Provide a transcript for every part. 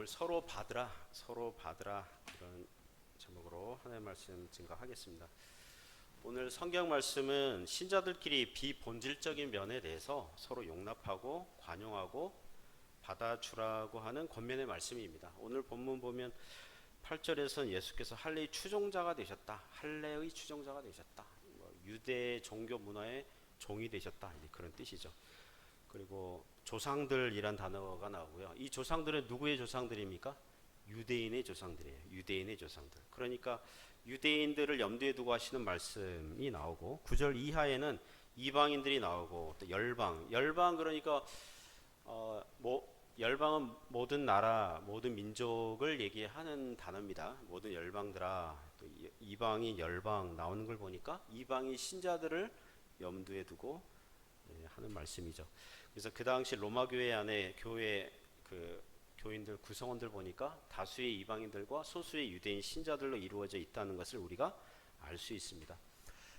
오늘 서로 받으라, 서로 받으라 이런 제목으로 하나님의 말씀 증거하겠습니다. 오늘 성경 말씀은 신자들끼리 비본질적인 면에 대해서 서로 용납하고 관용하고 받아주라고 하는 권면의 말씀입니다. 오늘 본문 보면 8절에서는 예수께서 할례의 추종자가 되셨다. 할례의 추종자가 되셨다. 유대 종교 문화의 종이 되셨다. 그런 뜻이죠. 그리고 조상들이란 단어가 나오고요. 이 조상들은 누구의 조상들입니까? 유대인의 조상들이에요. 유대인의 조상들. 그러니까 유대인들을 염두에 두고 하시는 말씀이 나오고 9절 이하에는 이방인들이 나오고 또 열방 그러니까 열방은 모든 나라, 모든 민족을 얘기하는 단어입니다. 모든 열방들아. 또 이방인 열방 나오는 걸 보니까 이방인 신자들을 염두에 두고 하는 말씀이죠. 그래서 그 당시 로마 교회 안에 교회 교인들 구성원들 보니까 다수의 이방인들과 소수의 유대인 신자들로 이루어져 있다는 것을 우리가 알 수 있습니다.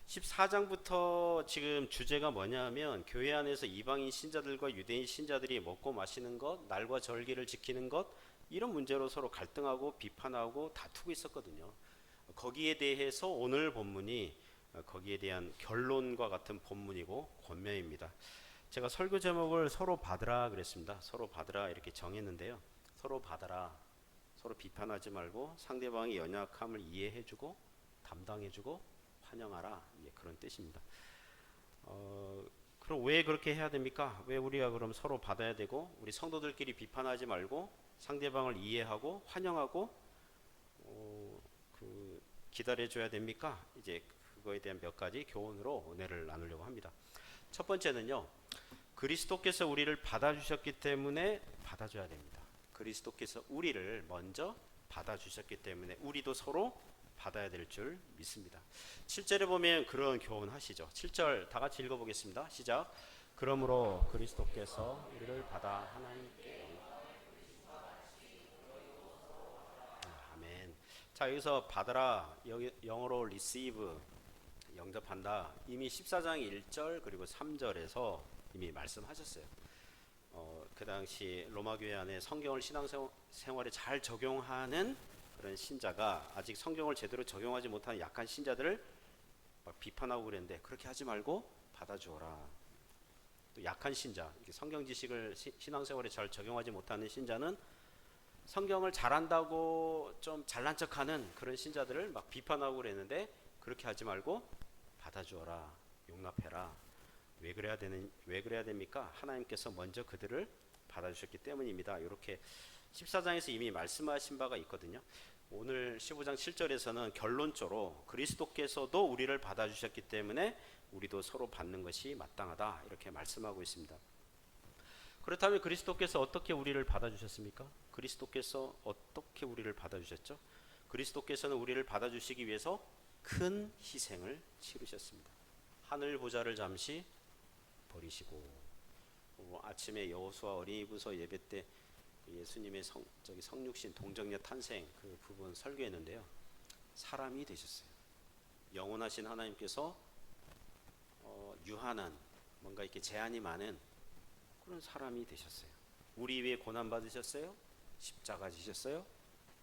14장부터 지금 주제가 뭐냐면 교회 안에서 이방인 신자들과 유대인 신자들이 먹고 마시는 것, 날과 절기를 지키는 것 이런 문제로 서로 갈등하고 비판하고 다투고 있었거든요. 거기에 대해서 오늘 본문이 거기에 대한 결론과 같은 본문이고 권면입니다. 제가 설교 제목을 서로 받으라 그랬습니다. 서로 받으라 이렇게 정했는데요. 서로 받아라. 서로 비판하지 말고 상대방의 연약함을 이해해주고 담당해주고 환영하라. 그런 뜻입니다. 그럼 왜 그렇게 해야 됩니까? 왜 우리가 그럼 서로 받아야 되고 우리 성도들끼리 비판하지 말고 상대방을 이해하고 환영하고 기다려줘야 됩니까? 이제 그거에 대한 몇 가지 교훈으로 은혜를 나누려고 합니다. 첫 번째는요. 그리스도께서 우리를 받아주셨기 때문에 받아줘야 됩니다. 그리스도께서 우리를 먼저 받아주셨기 때문에 우리도 서로 받아야 될 줄 믿습니다. 7절에 보면 그런 교훈 하시죠. 7절 다 같이 읽어보겠습니다. 시작. 그러므로 그리스도께서 우리를 받아 하나님께 아멘. 자, 여기서 받아라 영어로 receive 영접한다. 이미 14장 1절 그리고 3절에서 이미 말씀하셨어요. 그 당시 로마 교회 안에 성경을 신앙생활에 잘 적용하는 그런 신자가 아직 성경을 제대로 적용하지 못하는 약한 신자들을 막 비판하고 그랬는데 그렇게 하지 말고 받아주어라. 또 약한 신자, 성경 지식을 신앙생활에 잘 적용하지 못하는 신자는 성경을 잘한다고 좀 잘난 척하는 그런 신자들을 막 비판하고 그랬는데 그렇게 하지 말고 받아주어라, 용납해라. 왜 그래야 됩니까? 하나님께서 먼저 그들을 받아주셨기 때문입니다. 이렇게 14장에서 이미 말씀하신 바가 있거든요. 오늘 15장 7절에서는 결론적으로 그리스도께서도 우리를 받아주셨기 때문에 우리도 서로 받는 것이 마땅하다 이렇게 말씀하고 있습니다. 그렇다면 그리스도께서 어떻게 우리를 받아주셨습니까? 그리스도께서 어떻게 우리를 받아주셨죠? 그리스도께서는 우리를 받아주시기 위해서 큰 희생을 치르셨습니다. 하늘 보좌를 잠시 버리시고 아침에 여호수아 어린이부서 예배 때 예수님의 성육신 동정녀 탄생 그 부분 설교했는데요. 사람이 되셨어요. 영원하신 하나님께서 유한한 뭔가 이렇게 제한이 많은 그런 사람이 되셨어요. 우리 위해 고난 받으셨어요. 십자가 지셨어요.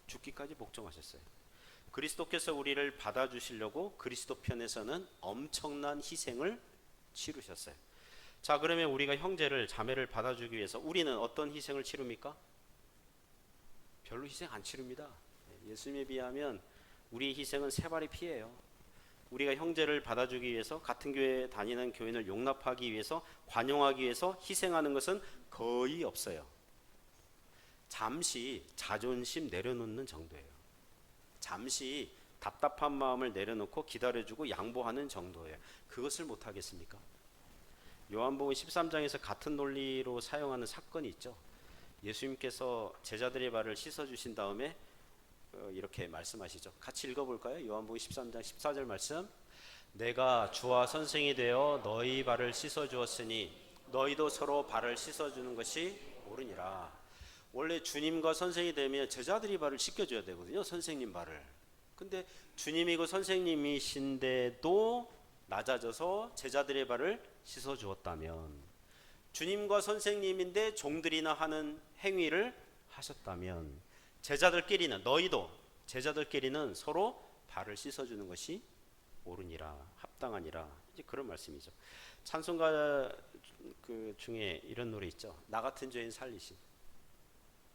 죽기까지 복종하셨어요. 그리스도께서 우리를 받아주시려고 그리스도 편에서는 엄청난 희생을 치르셨어요. 자, 그러면 우리가 형제를 자매를 받아주기 위해서 우리는 어떤 희생을 치릅니까? 별로 희생 안 치릅니다. 예수님에 비하면 우리의 희생은 세 발의 피예요. 우리가 형제를 받아주기 위해서 같은 교회에 다니는 교인을 용납하기 위해서 관용하기 위해서 희생하는 것은 거의 없어요. 잠시 자존심 내려놓는 정도예요. 잠시 답답한 마음을 내려놓고 기다려주고 양보하는 정도예요. 그것을 못하겠습니까? 요한복음 13장에서 같은 논리로 사용하는 사건이 있죠. 예수님께서 제자들의 발을 씻어주신 다음에 이렇게 말씀하시죠. 같이 읽어볼까요? 요한복음 13장 14절 말씀. 내가 주와 선생이 되어 너희 발을 씻어주었으니 너희도 서로 발을 씻어주는 것이 옳으니라. 원래 주님과 선생이 되면 제자들이 발을 씻겨줘야 되거든요. 선생님 발을. 근데 주님이고 선생님이신데도 낮아져서 제자들의 발을 씻어주었다면 주님과 선생님인데 종들이나 하는 행위를 하셨다면 제자들끼리는 너희도 제자들끼리는 서로 발을 씻어주는 것이 옳으니라 합당하니라 이제 그런 말씀이죠. 찬송가 그 중에 이런 노래 있죠. 나 같은 죄인 살리신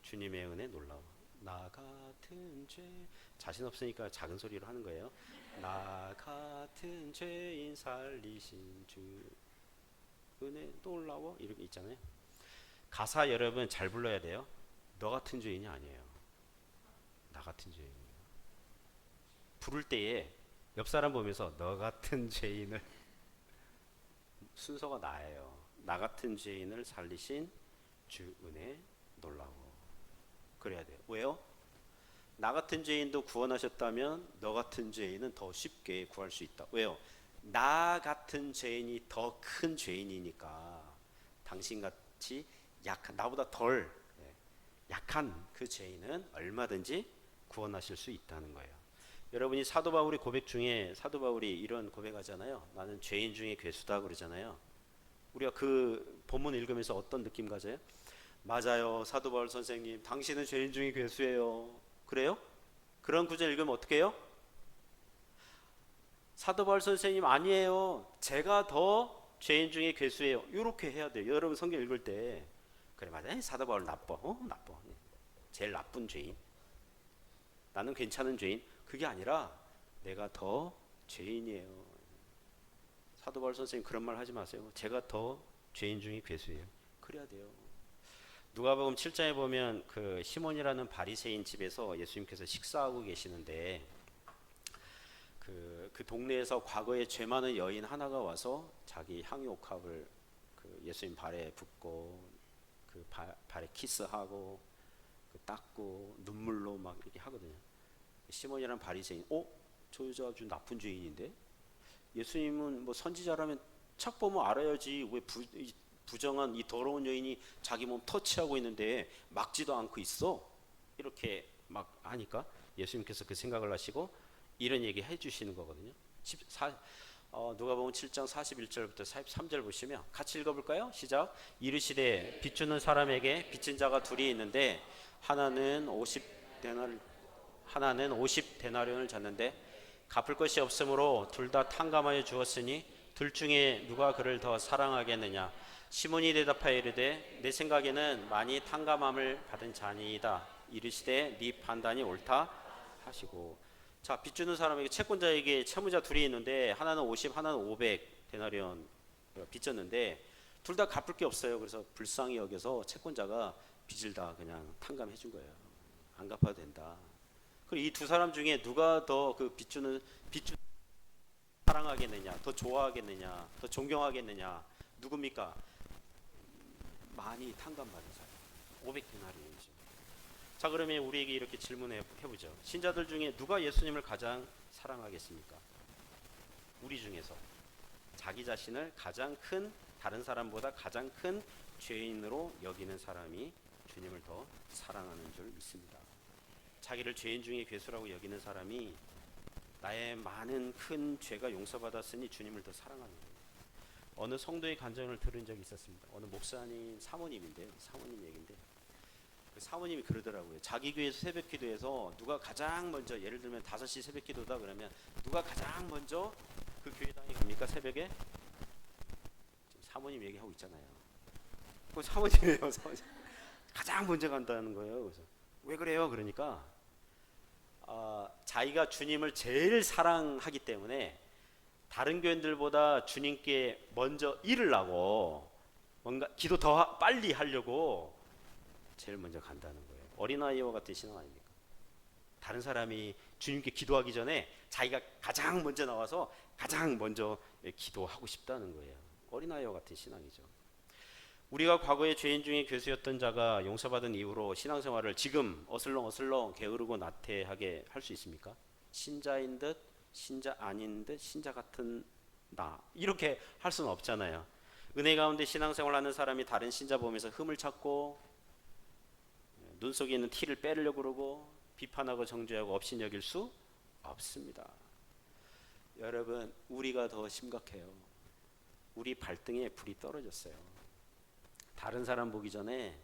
주님의 은혜 놀라워. 나 같은 죄 자신 없으니까 작은 소리로 하는 거예요. 나 같은 죄인 살리신 주 은혜 놀라워 이렇게 있잖아요. 가사 여러분 잘 불러야 돼요. 너 같은 죄인이 아니에요. 나 같은 죄인이에요. 부를 때에 옆 사람 보면서 너 같은 죄인을 순서가 나예요. 나 같은 죄인을 살리신 주 은혜 놀라워. 그래야 돼요. 왜요? 나 같은 죄인도 구원하셨다면 너 같은 죄인은 더 쉽게 구할 수 있다. 왜요? 나 같은 죄인이 더 큰 죄인이니까 당신같이 약한 나보다 덜 약한 그 죄인은 얼마든지 구원하실 수 있다는 거예요. 여러분이 사도 바울의 고백 중에 사도 바울이 이런 고백하잖아요. 나는 죄인 중에 괴수다 그러잖아요. 우리가 그 본문 읽으면서 어떤 느낌 가져요? 맞아요. 사도 바울 선생님, 당신은 죄인 중에 괴수예요. 그래요? 그런 구절 읽으면 어떻게 해요? 사도 바울 선생님 아니에요. 제가 더 죄인 중에 괴수예요. 이렇게 해야 돼요. 여러분 성경 읽을 때 그래 맞아요. 사도 바울 나빠. 나빠. 제일 나쁜 죄인. 나는 괜찮은 죄인. 그게 아니라 내가 더 죄인이에요. 사도 바울 선생님 그런 말 하지 마세요. 제가 더 죄인 중에 괴수예요. 그래야 돼요. 누가복음 7장에 보면 그 시몬이라는 바리새인 집에서 예수님께서 식사하고 계시는데 그 동네에서 과거에 죄 많은 여인 하나가 와서 자기 향유옥합을 그 예수님 발에 붓고 그 발에 키스하고 그 닦고 눈물로 막 이렇게 하거든요. 시몬이라는 바리새인, 저 여자 아주 나쁜 죄인인데 예수님은 뭐 선지자라면 착 보면 알아야지 왜 부정한 이 더러운 여인이 자기 몸 터치하고 있는데 막지도 않고 있어? 이렇게 막 하니까 예수님께서 그 생각을 하시고 이런 얘기 해주시는 거거든요. 누가복음 7장 41절부터 43절 보시면 같이 읽어볼까요? 시작. 이르시되 빚주는 사람에게 빚진 자가 둘이 있는데 하나는 50데나리온을 졌는데 갚을 것이 없으므로 둘 다 탕감하여 주었으니 둘 중에 누가 그를 더 사랑하겠느냐. 시몬이 대답하여 이르되 내 생각에는 많이 탕감함을 받은 자니이다. 이르시되 네 판단이 옳다 하시고. 자, 빚주는 사람에게 채권자에게 채무자 둘이 있는데 하나는 50, 하나는 500데나리온 빚졌는데 둘 다 갚을 게 없어요. 그래서 불쌍히 여겨서 채권자가 빚을 다 그냥 탕감해 준 거예요. 안 갚아도 된다. 그리고 이 두 사람 중에 누가 더 그 빚주는 사랑하겠느냐, 더 좋아하겠느냐, 더 존경하겠느냐? 누굽니까? 많이 탕감받은 사람. 500데나리온이죠. 자, 그러면 우리에게 이렇게 질문해 보죠. 신자들 중에 누가 예수님을 가장 사랑하겠습니까? 우리 중에서 자기 자신을 가장 큰 다른 사람보다 가장 큰 죄인으로 여기는 사람이 주님을 더 사랑하는 줄 믿습니다. 자기를 죄인 중에 괴수라고 여기는 사람이 나의 많은 큰 죄가 용서받았으니 주님을 더 사랑하는 거예요. 어느 성도의 간증을 들은 적이 있었습니다. 어느 목사님 사모님인데요. 사모님 얘기인데 그 사모님이 그러더라고요. 자기 교회에서 새벽 기도에서 누가 가장 먼저 예를 들면 5시 새벽 기도다 그러면 누가 가장 먼저 그 교회당에 갑니까? 새벽에? 지금 사모님 얘기하고 있잖아요. 그 사모님이에요. 사모님. 가장 먼저 간다는 거예요. 그래서 왜 그래요? 그러니까 자기가 주님을 제일 사랑하기 때문에 다른 교인들보다 주님께 먼저 이르려고 뭔가 기도 더 빨리 하려고 제일 먼저 간다는 거예요. 어린아이와 같은 신앙 아닙니까? 다른 사람이 주님께 기도하기 전에 자기가 가장 먼저 나와서 가장 먼저 기도하고 싶다는 거예요. 어린아이와 같은 신앙이죠. 우리가 과거에 죄인 중에 괴수였던 자가 용서받은 이후로 신앙생활을 지금 어슬렁어슬렁 게으르고 나태하게 할 수 있습니까? 신자인 듯 신자 아닌 듯 신자 같은 나 이렇게 할 수는 없잖아요. 은혜 가운데 신앙생활하는 사람이 다른 신자 보면서 흠을 찾고 눈 속에 있는 티를 빼려고 그러고 비판하고 정죄하고 업신여길 수 없습니다. 여러분, 우리가 더 심각해요. 우리 발등에 불이 떨어졌어요. 다른 사람 보기 전에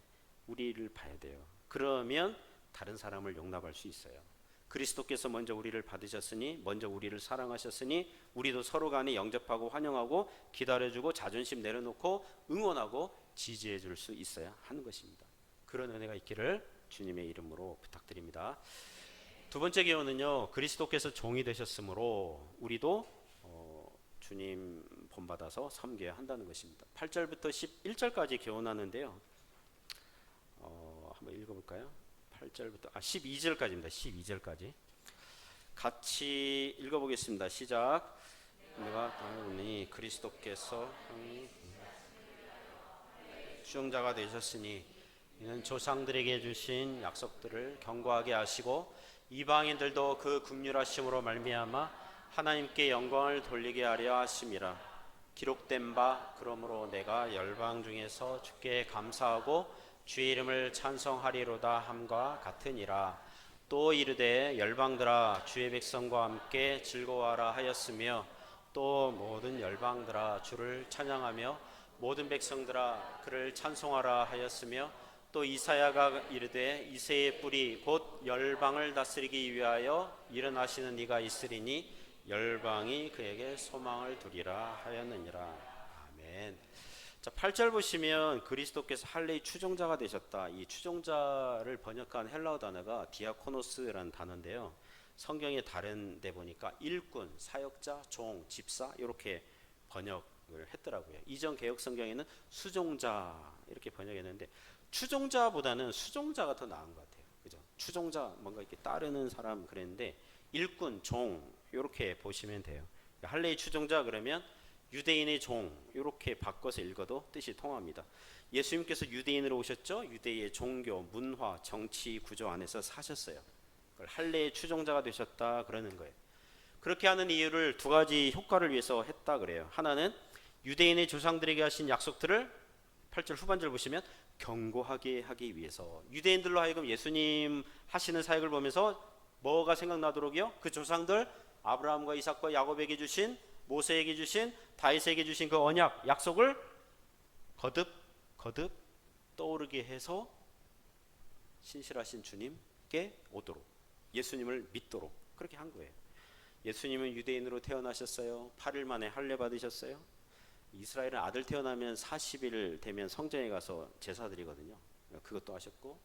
우리를 봐야 돼요. 그러면 다른 사람을 용납할 수 있어요. 그리스도께서 먼저 우리를 받으셨으니, 먼저 우리를 사랑하셨으니 우리도 서로 간에 영접하고 환영하고 기다려주고 자존심 내려놓고 응원하고 지지해 줄 수 있어야 하는 것입니다. 그런 은혜가 있기를 주님의 이름으로 부탁드립니다. 두 번째 교훈은요, 그리스도께서 종이 되셨으므로 우리도 주님 본받아서 섬겨야 한다는 것입니다. 8절부터 11절까지 교훈하는데요. 한번 읽어볼까요? 8절부터 12절까지입니다. 12절까지 같이 읽어보겠습니다. 시작. 내가 보니 그리스도께서 수종자가 되셨으니 이는 조상들에게 주신 약속들을 견고하게 하시고 이방인들도 그 긍휼하심으로 말미암아 하나님께 영광을 돌리게 하려 하심이라. 기록된 바 그러므로 내가 열방 중에서 주께 감사하고 주의 이름을 찬송하리로다 함과 같으니라. 또 이르되 열방들아 주의 백성과 함께 즐거워하라 하였으며 또 모든 열방들아 주를 찬양하며 모든 백성들아 그를 찬송하라 하였으며 또 이사야가 이르되 이새의 뿔이 곧 열방을 다스리기 위하여 일어나시는 이가 있으리니 열방이 그에게 소망을 두리라 하였느니라. 아멘. 자, 8절 보시면 그리스도께서 할례의 추종자가 되셨다. 이 추종자를 번역한 헬라어 단어가 디아코노스라는 단어인데요. 성경의 다른 데 보니까 일꾼, 사역자, 종, 집사 이렇게 번역을 했더라고요. 이전 개역 성경에는 수종자 이렇게 번역했는데 추종자보다는 수종자가 더 나은 것 같아요. 그죠? 추종자 뭔가 이렇게 따르는 사람 그랬는데 일꾼, 종 이렇게 보시면 돼요. 할례의 추종자 그러면 유대인의 종 이렇게 바꿔서 읽어도 뜻이 통합니다. 예수님께서 유대인으로 오셨죠. 유대의 종교, 문화, 정치 구조 안에서 사셨어요. 그걸 할례의 추종자가 되셨다 그러는 거예요. 그렇게 하는 이유를 두 가지 효과를 위해서 했다 그래요. 하나는 유대인의 조상들에게 하신 약속들을 8절 후반절 보시면 견고하게 하기 위해서, 유대인들로 하여금 예수님 하시는 사역을 보면서 뭐가 생각나도록요? 그 조상들 아브라함과 이삭과 야곱에게 주신, 모세에게 주신, 다윗에게 주신 그 언약, 약속을 거듭 떠오르게 해서 신실하신 주님께 오도록, 예수님을 믿도록 그렇게 한 거예요. 예수님은 유대인으로 태어나셨어요. 8일 만에 할례 받으셨어요. 이스라엘은 아들 태어나면 40일 되면 성전에 가서 제사 드리거든요. 그것도 하셨고,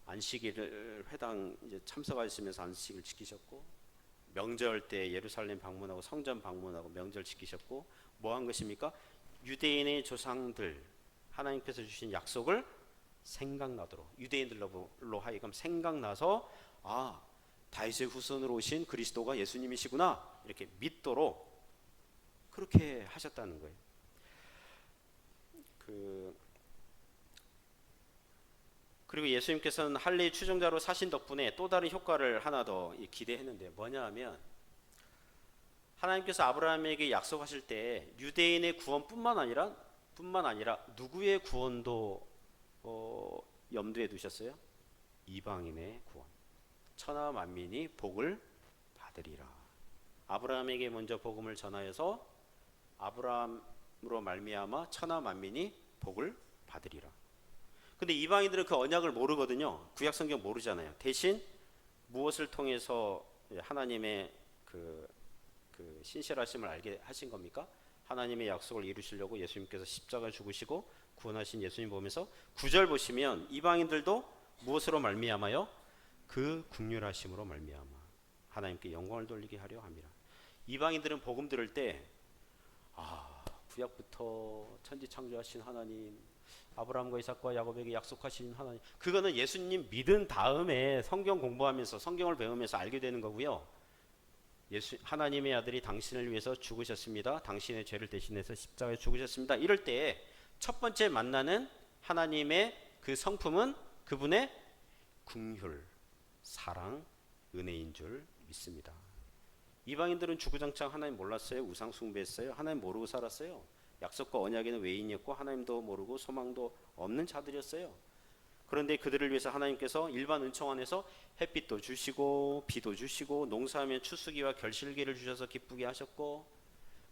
안식일을 회당 이제 참석하시면서 안식을 지키셨고, 명절 때 예루살렘 방문하고 성전 방문하고 명절 지키셨고, 뭐 한 것입니까? 유대인의 조상들 하나님께서 주신 약속을 생각나도록, 유대인들로 하여금 생각나서 다윗의 후손으로 오신 그리스도가 예수님이시구나 이렇게 믿도록 그렇게 하셨다는 거예요. 그리고 예수님께서는 할례의 추종자로 사신 덕분에 또 다른 효과를 하나 더 기대했는데 뭐냐 하면, 하나님께서 아브라함에게 약속하실 때 유대인의 구원뿐만 아니라 누구의 구원도 염두에 두셨어요? 이방인의 구원. 천하 만민이 복을 받으리라. 아브라함에게 먼저 복음을 전하여서 아브라함으로 말미암아 천하 만민이 복을 받으리라. 근데 이방인들은 그 언약을 모르거든요. 구약 성경 모르잖아요. 대신 무엇을 통해서 하나님의 그 신실하심을 알게 하신 겁니까? 하나님의 약속을 이루시려고 예수님께서 십자가 죽으시고 구원하신 예수님 보면서 9절 보시면 이방인들도 무엇으로 말미암아요? 그 긍휼하심으로 말미암아 하나님께 영광을 돌리게 하려 함이라. 이방인들은 복음 들을 때 구약부터 천지 창조하신 하나님, 아브라함과 이삭과 야곱에게 약속하신 하나님, 그거는 예수님 믿은 다음에 성경 공부하면서 성경을 배우면서 알게 되는 거고요. 하나님의 아들이 당신을 위해서 죽으셨습니다. 당신의 죄를 대신해서 십자가에 죽으셨습니다. 이럴 때 첫 번째 만나는 하나님의 그 성품은 그분의 긍휼, 사랑, 은혜인 줄 믿습니다. 이방인들은 주구장창 하나님 몰랐어요. 우상 숭배했어요. 하나님 모르고 살았어요. 약속과 언약에는 외인이었고 하나님도 모르고 소망도 없는 자들이었어요. 그런데 그들을 위해서 하나님께서 일반 은총 안에서 햇빛도 주시고 비도 주시고 농사하면 추수기와 결실기를 주셔서 기쁘게 하셨고,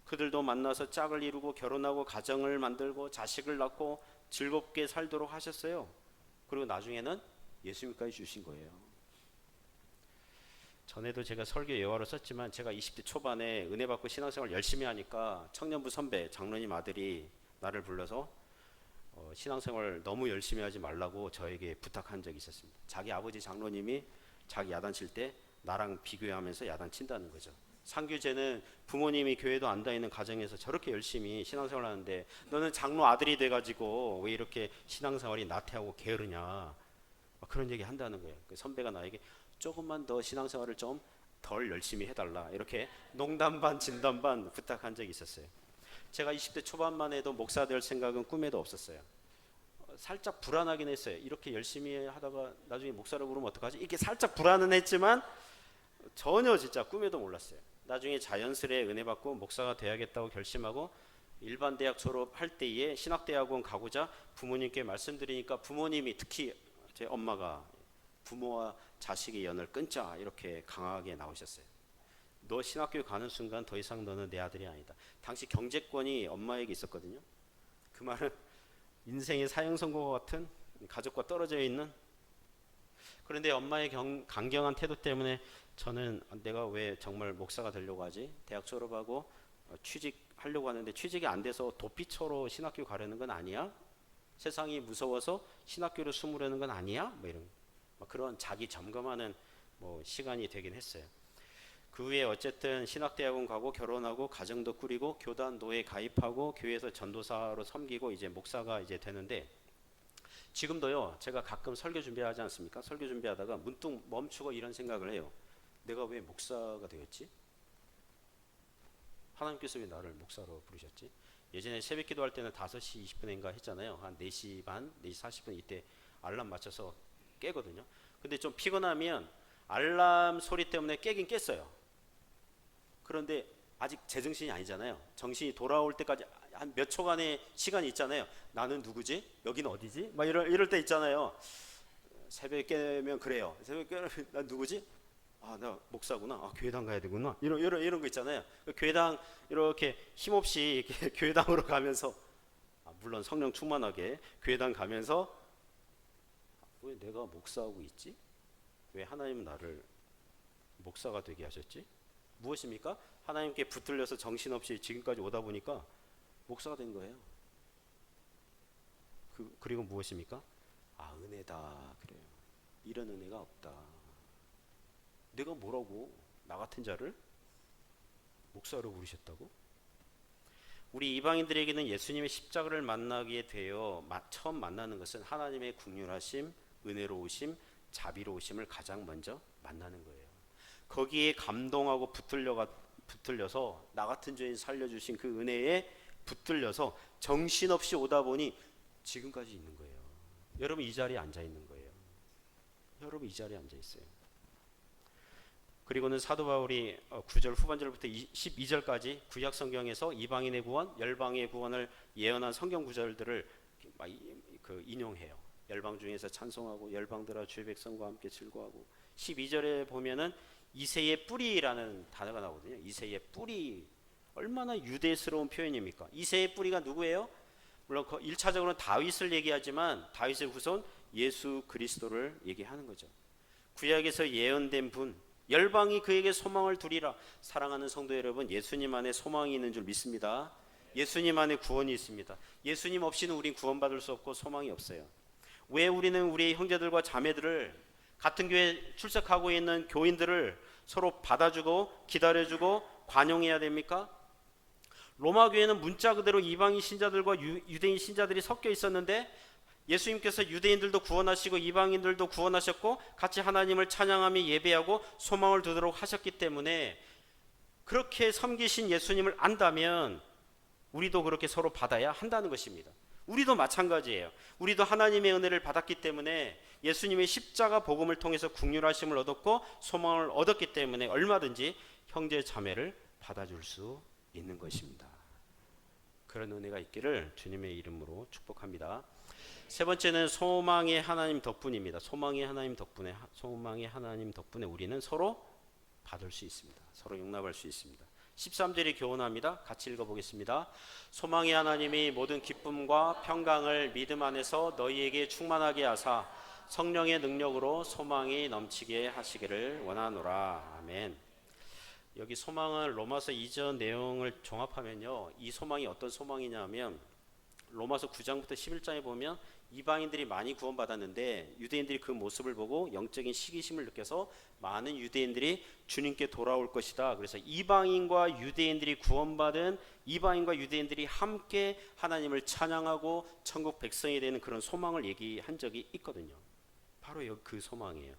그들도 만나서 짝을 이루고 결혼하고 가정을 만들고 자식을 낳고 즐겁게 살도록 하셨어요. 그리고 나중에는 예수님까지 주신 거예요. 전에도 제가 설교 예화로 썼지만 제가 20대 초반에 은혜 받고 신앙생활 열심히 하니까 청년부 선배 장로님 아들이 나를 불러서 신앙생활 너무 열심히 하지 말라고 저에게 부탁한 적이 있었습니다. 자기 아버지 장로님이 자기 야단 칠 때 나랑 비교하면서 야단 친다는 거죠. 상규제는 부모님이 교회도 안 다니는 가정에서 저렇게 열심히 신앙생활 하는데 너는 장로 아들이 돼가지고 왜 이렇게 신앙생활이 나태하고 게으르냐 그런 얘기 한다는 거예요. 그 선배가 나에게 조금만 더 신앙생활을 좀 덜 열심히 해달라 이렇게 농담 반 진담 반 부탁한 적이 있었어요. 제가 20대 초반만 해도 목사 될 생각은 꿈에도 없었어요. 살짝 불안하긴 했어요. 이렇게 열심히 하다가 나중에 목사라고 그러면 어떡하지? 이게 살짝 불안은 했지만 전혀 진짜 꿈에도 몰랐어요. 나중에 자연스레 은혜 받고 목사가 돼야겠다고 결심하고 일반 대학 졸업할 때에 신학대학원 가고자 부모님께 말씀드리니까 부모님이 특히 제 엄마가 부모와 자식의 연을 끊자 이렇게 강하게 나오셨어요. 너 신학교 가는 순간 더 이상 너는 내 아들이 아니다. 당시 경제권이 엄마에게 있었거든요. 그 말은 인생의 사형 선고와 같은 가족과 떨어져 있는. 그런데 엄마의 강경한 태도 때문에 저는 내가 왜 정말 목사가 되려고 하지? 대학 졸업하고 취직하려고 하는데 취직이 안 돼서 도피처로 신학교 가려는 건 아니야? 세상이 무서워서 신학교를 숨으려는 건 아니야? 뭐 이런 그런 자기 점검하는 시간이 되긴 했어요. 그 후에 어쨌든 신학대학원 가고 결혼하고 가정도 꾸리고 교단 노예 가입하고 교회에서 전도사로 섬기고 이제 목사가 이제 되는데 지금도요 제가 가끔 설교 준비하지 않습니까? 설교 준비하다가 문득 멈추고 이런 생각을 해요. 내가 왜 목사가 되었지? 하나님께서 왜 나를 목사로 부르셨지? 예전에 새벽 기도할 때는 5시 20분인가 했잖아요. 한 4시 반, 4시 40분 이때 알람 맞춰서 깨거든요. 근데 좀 피곤하면 알람 소리 때문에 깨긴 깼어요. 그런데 아직 제정신이 아니잖아요. 정신이 돌아올 때까지 한 몇 초간의 시간이 있잖아요. 나는 누구지? 여기는 어디지? 막 이럴 때 있잖아요. 새벽에 깨면 그래요. 새벽에 깨면 난 누구지? 아, 나 목사구나. 아, 교회당 가야 되구나. 이런 거 있잖아요. 교회당 이렇게 힘없이 이렇게 교회당으로 가면서 물론 성령 충만하게 교회당 가면서 왜 내가 목사하고 있지? 왜 하나님은 나를 목사가 되게 하셨지? 무엇입니까? 하나님께 붙들려서 정신없이 지금까지 오다 보니까 목사가 된 거예요. 그리고 무엇입니까? 은혜다 그래요. 이런 은혜가 없다. 내가 뭐라고 나 같은 자를 목사로 부르셨다고? 우리 이방인들에게는 예수님의 십자가를 만나게 되어 처음 만나는 것은 하나님의 긍휼하심, 은혜로우심, 자비로우심을 가장 먼저 만나는 거예요. 거기에 감동하고 붙들려서 나 같은 죄인 살려주신 그 은혜에 붙들려서 정신없이 오다 보니 지금까지 있는 거예요. 여러분 이 자리에 앉아 있는 거예요. 여러분 이 자리에 앉아 있어요. 그리고는 사도 바울이 9절 후반절부터 12절까지 구약 성경에서 이방인의 구원, 열방의 구원을 예언한 성경 구절들을 인용해요. 열방 중에서 찬송하고 열방들아 주의 백성과 함께 즐거워하고 12절에 보면은 이새의 뿌리라는 단어가 나오거든요. 이새의 뿌리 얼마나 유대스러운 표현입니까? 이새의 뿌리가 누구예요? 물론 1차적으로는 다윗을 얘기하지만 다윗의 후손 예수 그리스도를 얘기하는 거죠. 구약에서 예언된 분 열방이 그에게 소망을 두리라. 사랑하는 성도 여러분, 예수님 안에 소망이 있는 줄 믿습니다. 예수님 안에 구원이 있습니다. 예수님 없이는 우린 구원받을 수 없고 소망이 없어요. 왜 우리는 우리의 형제들과 자매들을 같은 교회에 출석하고 있는 교인들을 서로 받아주고 기다려주고 관용해야 됩니까? 로마 교회는 문자 그대로 이방인 신자들과 유대인 신자들이 섞여 있었는데 예수님께서 유대인들도 구원하시고 이방인들도 구원하셨고 같이 하나님을 찬양하며 예배하고 소망을 두도록 하셨기 때문에 그렇게 섬기신 예수님을 안다면 우리도 그렇게 서로 받아야 한다는 것입니다. 우리도 마찬가지예요. 우리도 하나님의 은혜를 받았기 때문에 예수님의 십자가 복음을 통해서 긍휼하심을 얻었고 소망을 얻었기 때문에 얼마든지 형제 자매를 받아줄 수 있는 것입니다. 그런 은혜가 있기를 주님의 이름으로 축복합니다. 세 번째는 소망의 하나님 덕분입니다. 소망의 하나님 덕분에 우리는 서로 받을 수 있습니다. 서로 용납할 수 있습니다. 13절이 교훈합니다. 같이 읽어보겠습니다. 소망의 하나님이 모든 기쁨과 평강을 믿음 안에서 너희에게 충만하게 하사 성령의 능력으로 소망이 넘치게 하시기를 원하노라. 아멘. 여기 소망은 로마서 이전 내용을 종합하면요, 이 소망이 어떤 소망이냐면 로마서 9장부터 11장에 보면 이방인들이 많이 구원받았는데 유대인들이 그 모습을 보고 영적인 시기심을 느껴서 많은 유대인들이 주님께 돌아올 것이다. 그래서 이방인과 유대인들이 구원받은 이방인과 유대인들이 함께 하나님을 찬양하고 천국 백성이 되는 그런 소망을 얘기한 적이 있거든요. 바로 그 소망이에요.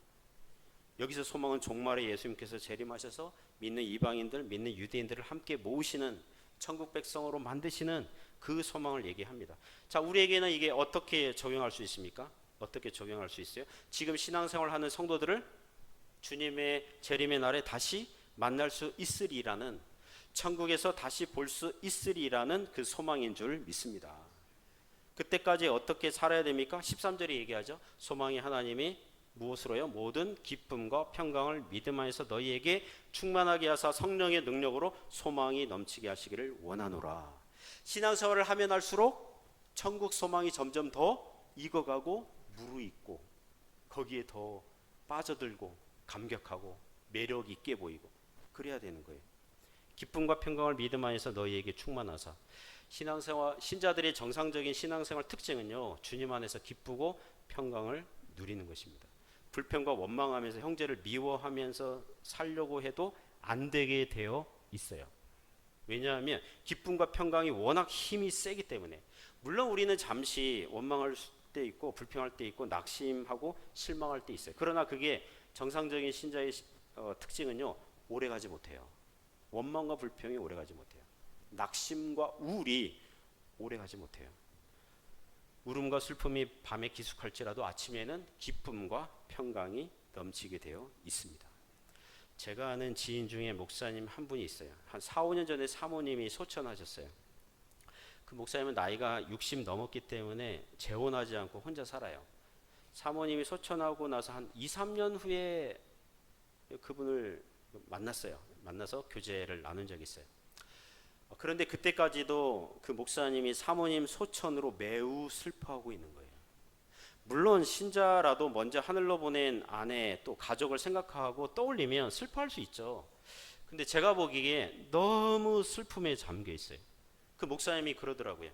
여기서 소망은 종말에 예수님께서 재림하셔서 믿는 이방인들, 믿는 유대인들을 함께 모으시는 천국 백성으로 만드시는 그 소망을 얘기합니다. 자, 우리에게는 이게 어떻게 적용할 수 있습니까? 어떻게 적용할 수 있어요? 지금 신앙생활하는 성도들을 주님의 재림의 날에 다시 만날 수 있으리라는, 천국에서 다시 볼 수 있으리라는 그 소망인 줄 믿습니다. 그때까지 어떻게 살아야 됩니까? 13절에 얘기하죠. 소망이 하나님이 무엇으로요? 모든 기쁨과 평강을 믿음 안에서 너희에게 충만하게 하사 성령의 능력으로 소망이 넘치게 하시기를 원하노라. 신앙생활을 하면 할수록 천국 소망이 점점 더 익어가고 무르익고 거기에 더 빠져들고 감격하고 매력 있게 보이고 그래야 되는 거예요. 기쁨과 평강을 믿음 안에서 너희에게 충만하사. 신앙생활, 신자들의 정상적인 신앙생활 특징은요, 주님 안에서 기쁘고 평강을 누리는 것입니다. 불평과 원망하면서 형제를 미워하면서 살려고 해도 안 되게 되어 있어요. 왜냐하면 기쁨과 평강이 워낙 힘이 세기 때문에. 물론 우리는 잠시 원망할 때 있고 불평할 때 있고 낙심하고 실망할 때 있어요. 그러나 그게 정상적인 신자의 특징은요, 오래가지 못해요. 원망과 불평이 오래가지 못해요. 낙심과 우울이 오래가지 못해요. 울음과 슬픔이 밤에 기숙할지라도 아침에는 기쁨과 평강이 넘치게 되어 있습니다. 제가 아는 지인 중에 목사님 한 분이 있어요. 한 4, 5년 전에 사모님이 소천하셨어요. 그 목사님은 나이가 60 넘었기 때문에 재혼하지 않고 혼자 살아요. 사모님이 소천하고 나서 한 2, 3년 후에 그분을 만났어요. 만나서 교제를 나눈 적이 있어요. 그런데 그때까지도 그 목사님이 사모님 소천으로 매우 슬퍼하고 있는 거예요. 물론 신자라도 먼저 하늘로 보낸 아내 또 가족을 생각하고 떠올리면 슬퍼할 수 있죠. 근데 제가 보기에 너무 슬픔에 잠겨 있어요. 그 목사님이 그러더라고요.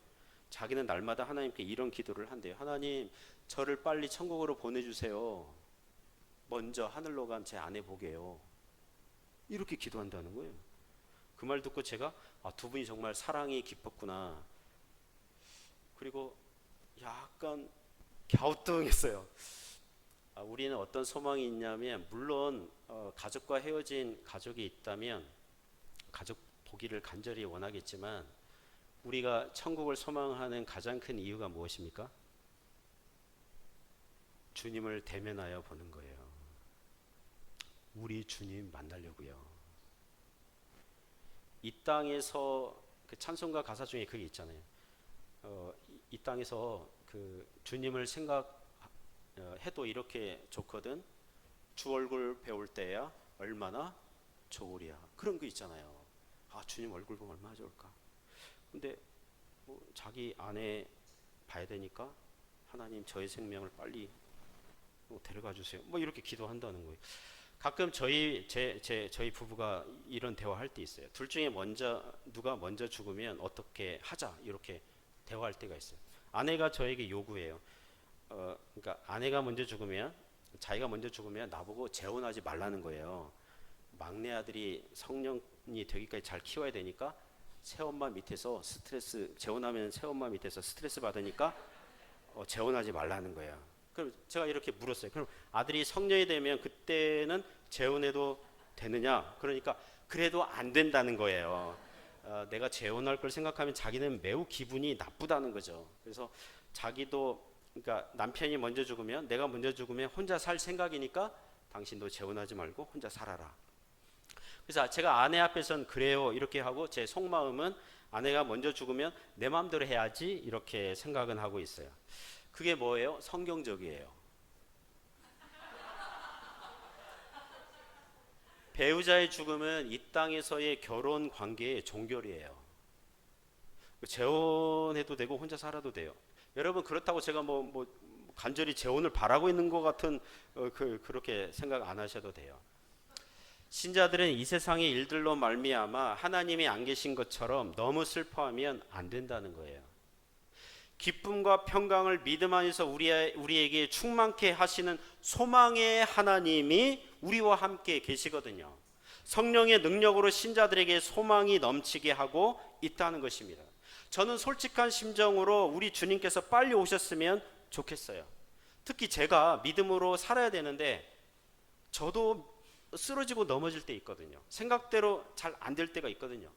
자기는 날마다 하나님께 이런 기도를 한대요. 하나님, 저를 빨리 천국으로 보내주세요. 먼저 하늘로 간 제 아내 보게요. 이렇게 기도한다는 거예요. 그 말 듣고 제가 두 분이 정말 사랑이 깊었구나. 그리고 약간 갸우뚱했어요. 우리는 어떤 소망이 있냐면, 물론 가족과 헤어진 가족이 있다면 가족 보기를 간절히 원하겠지만 우리가 천국을 소망하는 가장 큰 이유가 무엇입니까? 주님을 대면하여 보는 거예요. 우리 주님 만나려고요. 이 땅에서 그 찬송가 가사 중에 그게 있잖아요. 이 땅에서 그 주님을 생각해도 이렇게 좋거든. 주 얼굴 배울 때야 얼마나 좋으랴. 그런 거 있잖아요. 주님 얼굴 보면 얼마나 좋을까. 근데 자기 아내 봐야 되니까 하나님 저의 생명을 빨리 데려가 주세요. 이렇게 기도한다는 거예요. 가끔 저희 부부가 이런 대화할 때 있어요. 둘 중에 누가 먼저 죽으면 어떻게 하자 이렇게 대화할 때가 있어요. 아내가 저에게 요구해요. 그러니까 아내가 먼저 죽으면, 자기가 먼저 죽으면 나보고 재혼하지 말라는 거예요. 막내 아들이 성년이 되기까지 잘 키워야 되니까 새엄마 밑에서 재혼하면 새엄마 밑에서 스트레스 받으니까 재혼하지 말라는 거예요. 그럼 제가 이렇게 물었어요. 그럼 아들이 성년이 되면 그때는 재혼해도 되느냐? 그러니까 그래도 안 된다는 거예요. 내가 재혼할 걸 생각하면 자기는 매우 기분이 나쁘다는 거죠. 그래서 자기도, 그러니까 남편이 먼저 죽으면, 내가 먼저 죽으면 혼자 살 생각이니까 당신도 재혼하지 말고 혼자 살아라. 그래서 제가 아내 앞에서는 그래요 이렇게 하고, 제 속마음은 아내가 먼저 죽으면 내 마음대로 해야지 이렇게 생각은 하고 있어요. 그게 뭐예요? 성경적이에요. 배우자의 죽음은 이 땅에서의 결혼 관계의 종결이에요. 재혼해도 되고 혼자 살아도 돼요. 여러분 그렇다고 제가 간절히 재혼을 바라고 있는 것 같은 그렇게 생각 안 하셔도 돼요. 신자들은 이 세상의 일들로 말미암아 하나님이 안 계신 것처럼 너무 슬퍼하면 안 된다는 거예요. 기쁨과 평강을 믿음 안에서 우리에게 충만케 하시는 소망의 하나님이 우리와 함께 계시거든요. 성령의 능력으로 신자들에게 소망이 넘치게 하고 있다는 것입니다. 저는 솔직한 심정으로 우리 주님께서 빨리 오셨으면 좋겠어요. 특히 제가 믿음으로 살아야 되는데 저도 쓰러지고 넘어질 때 있거든요. 생각대로 잘 안 될 때가 있거든요.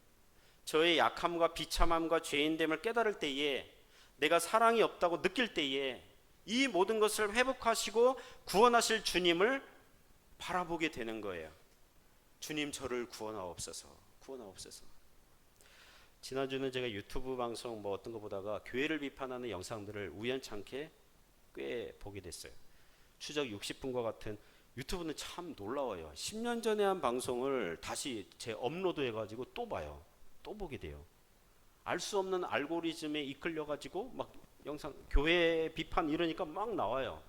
저의 약함과 비참함과 죄인됨을 깨달을 때에, 내가 사랑이 없다고 느낄 때에 이 모든 것을 회복하시고 구원하실 주님을 바라보게 되는 거예요. 주님 저를 구원하옵소서, 구원하옵소서. 지난주는 제가 유튜브 방송 어떤 거 보다가 교회를 비판하는 영상들을 우연찮게 꽤 보게 됐어요. 추적 60분과 같은, 유튜브는 참 놀라워요. 10년 전에 한 방송을 다시 재업로드 해가지고 또 봐요. 또 보게 돼요. 알 수 없는 알고리즘에 이끌려가지고 막 영상, 교회 비판 이러니까 막 나와요.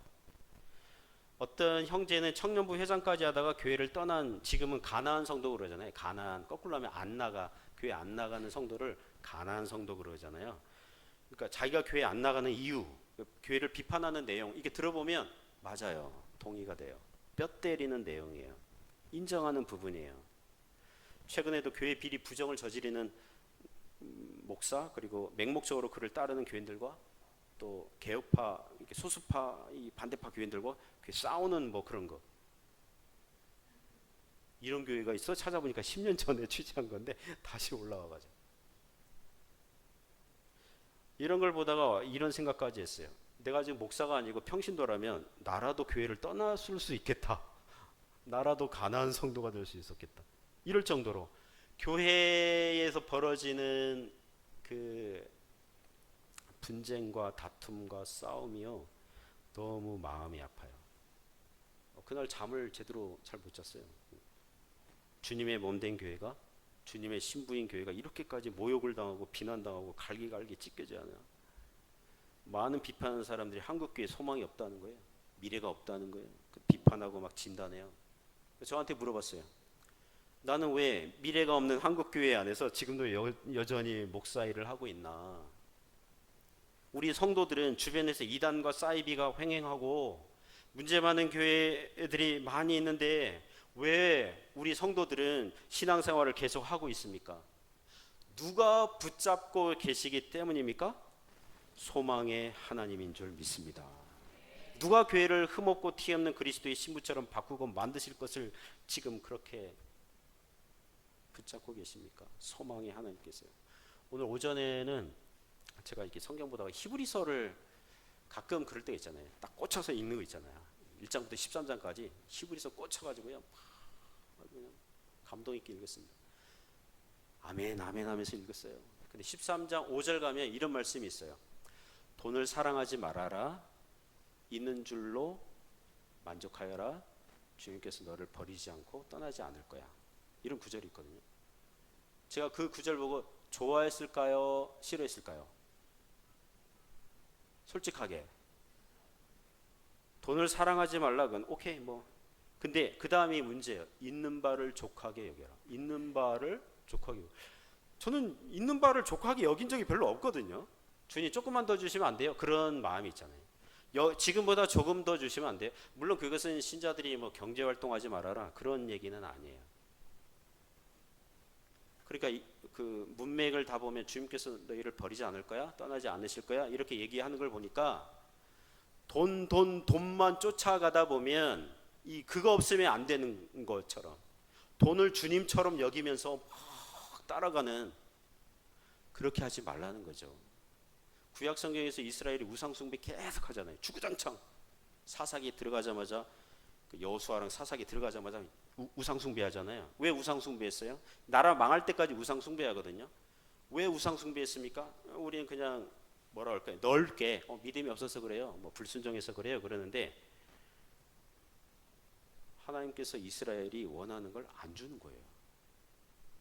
어떤 형제는 청년부 회장까지 하다가 교회를 떠난, 지금은 가나안 성도 그러잖아요. 가나안, 거꾸로 하면 안 나가, 교회 안 나가는 성도를 가나안 성도 그러잖아요. 그러니까 자기가 교회 안 나가는 이유, 교회를 비판하는 내용, 이게 들어보면 맞아요. 동의가 돼요. 뼈 때리는 내용이에요. 인정하는 부분이에요. 최근에도 교회 비리 부정을 저지르는 목사, 그리고 맹목적으로 그를 따르는 교인들과 또 개혁파, 소수파, 이 반대파 교인들과 싸우는 그런 거. 이런 교회가 있어? 찾아보니까 10년 전에 취재한 건데 다시 올라와가지고. 이런 걸 보다가 이런 생각까지 했어요. 내가 지금 목사가 아니고 평신도라면 나라도 교회를 떠났을 수 있겠다. 나라도 가나안 성도가 될 수 있었겠다. 이럴 정도로 교회에서 벌어지는 그 분쟁과 다툼과 싸움이요, 너무 마음이 아파요. 그날 잠을 제대로 잘 못 잤어요. 주님의 몸된 교회가, 주님의 신부인 교회가 이렇게까지 모욕을 당하고 비난당하고 갈기갈기 찢겨져야 하나. 많은 비판하는 사람들이 한국교회에 소망이 없다는 거예요. 미래가 없다는 거예요. 비판하고 막 진단해요. 저한테 물어봤어요. 나는 왜 미래가 없는 한국교회 안에서 지금도 여전히 목사 일을 하고 있나. 우리 성도들은 주변에서 이단과 사이비가 횡행하고 문제 많은 교회들이 많이 있는데 왜 우리 성도들은 신앙생활을 계속 하고 있습니까? 누가 붙잡고 계시기 때문입니까? 소망의 하나님인 줄 믿습니다. 누가 교회를 흠없고 티 없는 그리스도의 신부처럼 바꾸고 만드실 것을 지금 그렇게 붙잡고 계십니까? 소망의 하나님께서요. 오늘 오전에는 제가 이렇게 성경 보다가 히브리서를 가끔 그럴 때 있잖아요. 딱 꽂혀서 읽는 거 있잖아요. 1장부터 13장까지 히브리서 꽂혀가지고요, 그냥 감동 있게 읽었습니다. 아멘 아멘 하면서 읽었어요. 근데 13장 5절 가면 이런 말씀이 있어요. 돈을 사랑하지 말아라. 있는 줄로 만족하여라. 주님께서 너를 버리지 않고 떠나지 않을 거야. 이런 구절이 있거든요. 제가 그 구절 보고 좋아했을까요? 싫어했을까요? 솔직하게. 돈을 사랑하지 말라, 그건 오케이 근데 그 다음이 문제예요. 있는 바를 족하게 여겨라. 있는 바를 족하게 여겨라. 저는 있는 바를 족하게 여긴 적이 별로 없거든요. 주님 조금만 더 주시면 안 돼요? 그런 마음이 있잖아요. 지금보다 조금 더 주시면 안 돼요? 물론 그것은 신자들이 경제활동하지 말아라, 그런 얘기는 아니에요. 그러니까 그 문맥을 다 보면 주님께서 너희를 버리지 않을 거야? 떠나지 않으실 거야? 이렇게 얘기하는 걸 보니까 돈만 쫓아가다 보면 그거 없으면 안 되는 것처럼 돈을 주님처럼 여기면서 막 따라가는, 그렇게 하지 말라는 거죠. 구약 성경에서 이스라엘이 우상 숭배 계속 하잖아요. 주구장창 사사기 들어가자마자, 여호수아랑 사사기 들어가자마자 우상 숭배하잖아요. 왜 우상 숭배했어요? 나라 망할 때까지 우상 숭배하거든요. 왜 우상 숭배했습니까? 우리는 그냥 뭐라 할까요? 넓게 믿음이 없어서 그래요. 불순종해서 그래요. 그러는데 하나님께서 이스라엘이 원하는 걸 안 주는 거예요.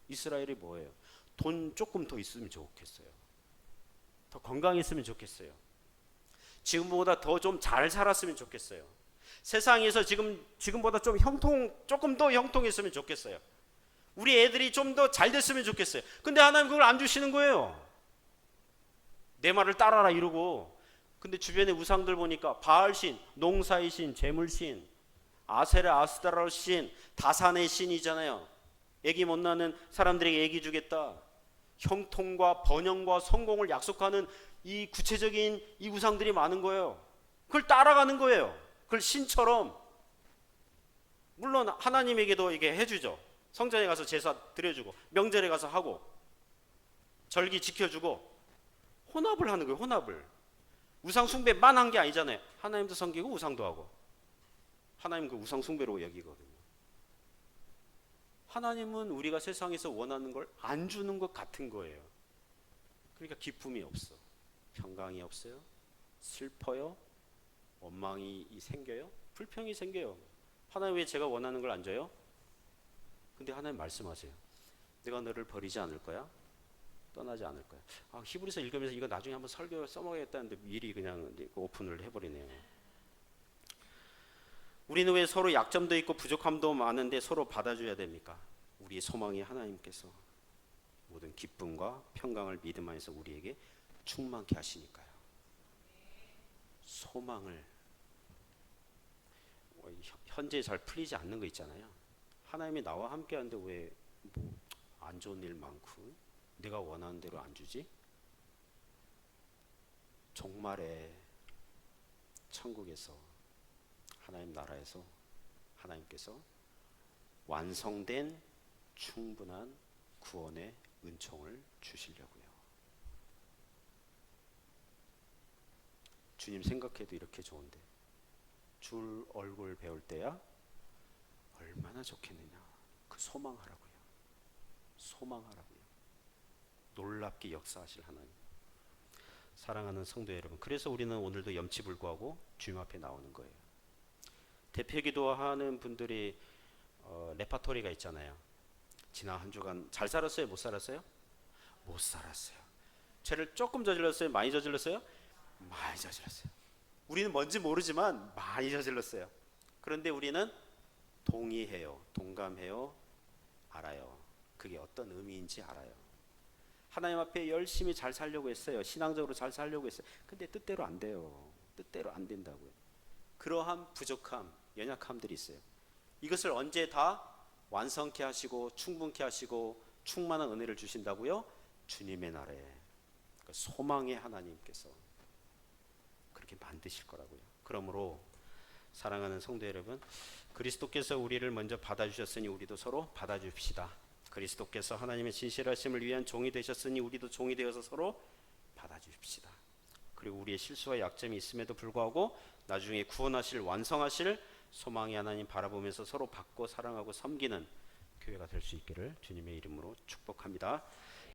이스라엘이 뭐예요? 돈 조금 더 있으면 좋겠어요. 건강했으면 좋겠어요. 지금보다 더 좀 잘 살았으면 좋겠어요. 세상에서 지금보다 조금 더 형통했으면 좋겠어요. 우리 애들이 좀 더 잘 됐으면 좋겠어요. 근데 하나님 그걸 안 주시는 거예요. 내 말을 따라라 이러고. 근데 주변의 우상들 보니까 바알신, 농사의 신, 재물신, 아세라 아스타라 신, 다산의 신이잖아요. 애기 못 낳는 사람들에게 애기 주겠다. 형통과 번영과 성공을 약속하는 이 구체적인 이 우상들이 많은 거예요. 그걸 따라가는 거예요. 그걸 신처럼. 물론 하나님에게도 이게 해주죠. 성전에 가서 제사 드려주고 명절에 가서 하고 절기 지켜주고 혼합을 하는 거예요. 혼합을. 우상 숭배만 한 게 아니잖아요. 하나님도 섬기고 우상도 하고. 하나님 그 우상 숭배로 여기거든요. 하나님은 우리가 세상에서 원하는 걸 안 주는 것 같은 거예요. 그러니까 기쁨이 없어. 평강이 없어요. 슬퍼요. 원망이 생겨요. 불평이 생겨요. 하나님 왜 제가 원하는 걸 안 줘요? 근데 하나님 말씀하세요. 내가 너를 버리지 않을 거야. 떠나지 않을 거야. 히브리서 읽으면서 이거 나중에 한번 설교 써먹어야겠다는데 미리 그냥 오픈을 해버리네요. 우리는 왜 서로 약점도 있고 부족함도 많은데 서로 받아줘야 됩니까? 우리의 소망이 하나님께서 모든 기쁨과 평강을 믿음 안에서 우리에게 충만케 하시니까요. 소망을 현재 잘 풀리지 않는 거 있잖아요. 하나님이 나와 함께 하는데 왜 안 좋은 일 많고 내가 원하는 대로 안 주지? 종말에 천국에서 하나님 나라에서 하나님께서 완성된 충분한 구원의 은총을 주시려고요. 주님 생각해도 이렇게 좋은데 줄 얼굴 배울 때야 얼마나 좋겠느냐. 그 소망하라고요. 소망하라고요. 놀랍게 역사하실 하나님. 사랑하는 성도 여러분, 그래서 우리는 오늘도 염치불구하고 주님 앞에 나오는 거예요. 대표기도하는 분들이 레파토리가 있잖아요. 지난 한 주간 잘 살았어요? 못 살았어요? 못 살았어요. 죄를 조금 저질렀어요? 많이 저질렀어요? 많이 저질렀어요. 우리는 뭔지 모르지만 많이 저질렀어요. 그런데 우리는 동의해요. 동감해요. 알아요. 그게 어떤 의미인지 알아요. 하나님 앞에 열심히 잘 살려고 했어요. 신앙적으로 잘 살려고 했어요. 근데 뜻대로 안 돼요. 뜻대로 안 된다고요. 그러한 부족함, 연약함들이 있어요. 이것을 언제 다 완성케 하시고 충분케 하시고 충만한 은혜를 주신다고요? 주님의 날에. 그러니까 소망의 하나님께서 그렇게 만드실 거라고요. 그러므로 사랑하는 성도 여러분, 그리스도께서 우리를 먼저 받아주셨으니 우리도 서로 받아줍시다. 그리스도께서 하나님의 진실하심을 위한 종이 되셨으니 우리도 종이 되어서 서로 받아줍시다. 그리고 우리의 실수와 약점이 있음에도 불구하고 나중에 구원하실 완성하실 소망의 하나님 바라보면서 서로 받고 사랑하고 섬기는 교회가 될 수 있기를 주님의 이름으로 축복합니다.